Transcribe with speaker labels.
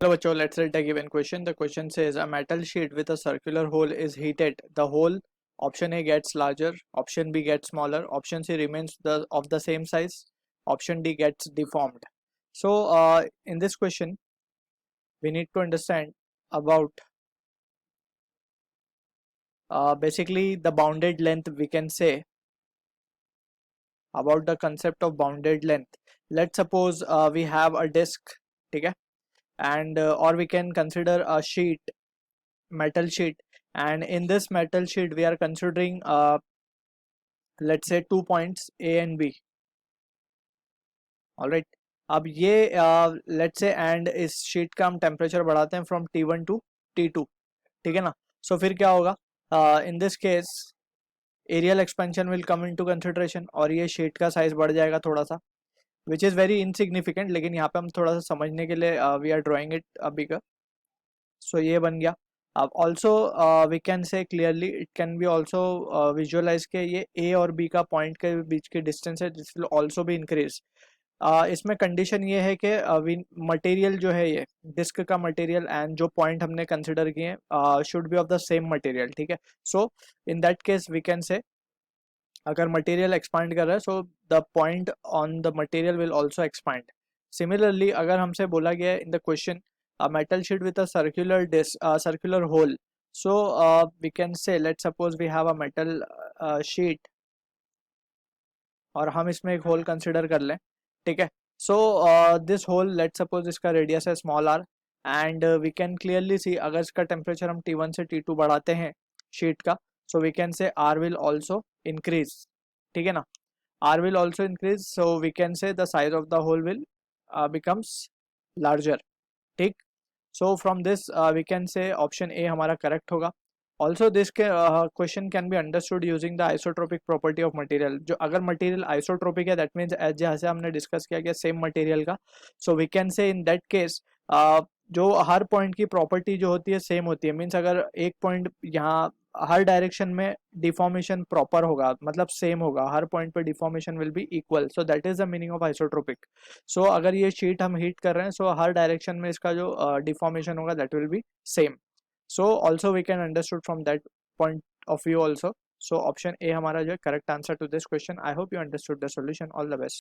Speaker 1: Hello bachcho, let's read a given question. The question says a metal sheet with a circular hole is heated. The hole option A gets larger, option B gets smaller, option C remains of the same size, option D gets deformed. So in this question we need to understand about basically the bounded length. We can say about the concept of bounded length. Let's suppose we have a disc, okay, and or we can consider a sheet, metal sheet, and in this metal sheet we are considering let's say 2 points A and B. all right, अब ये let's say and इस sheet का हम temperature बढ़ाते हैं from T1 to T2, ठीक है ना. सो फिर क्या होगा, in this case areal expansion will come into consideration और ये शीट का साइज बढ़ जाएगा थोड़ा सा, विच इज़ वेरी इनसिग्निफिकेंट, लेकिन यहाँ पे हम थोड़ा सा समझने के लिए वी आर ड्राइंग इट अभी का. सो ये बन गया. अब also we can say clearly it can be also visualise के ये ए और बी का पॉइंट के बीच की डिस्टेंस है, दिस विल ऑल्सो भी इंक्रीज. इसमें कंडीशन ये है कि मटेरियल जो है ये डिस्क का मटेरियल एंड जो पॉइंट हमने कंसिडर किए should be of the same material, ठीक है. So in that case we can say अगर मटेरियल एक्सपांड कर रहा है so the point on the material will also expand. Similarly अगर हमसे बोला गया in the question a metal sheet with a circular disc, circular hole, so we can say let's suppose we have a metal sheet और हम इसमें एक whole consider कर लें, ठीक है. So this whole let's suppose इसका रेडियस है small R and we can clearly see अगर इसका टेम्परेचर हम T1 से T2 बढ़ाते हैं शीट का, so we can say R will also increase, ठीक है ना. R will also increase, so we can say the size of the hole will becomes larger, ठीक. So from this we can say option A हमारा correct होगा. Also this question can be understood using the isotropic property of material. जो अगर material isotropic है that means जैसे हमने discuss किया गया सेम मटेरियल का, सो वी कैन से इन दैट केस जो हर पॉइंट की प्रॉपर्टी जो होती है सेम होती है. मीन्स अगर एक पॉइंट यहाँ हर डायरेक्शन में डिफॉर्मेशन प्रॉपर होगा, मतलब सेम होगा, हर पॉइंट पे deformation will be equal. So that is the meaning of isotropic. So अगर ये शीट हम हीट कर रहे हैं सो हर डायरेक्शन में इसका जो डिफॉर्मेशन होगा that will be same. So also we can understood from that point of view also. So option A हमारा जो है correct answer to this question. I hope you understood the solution. All the best.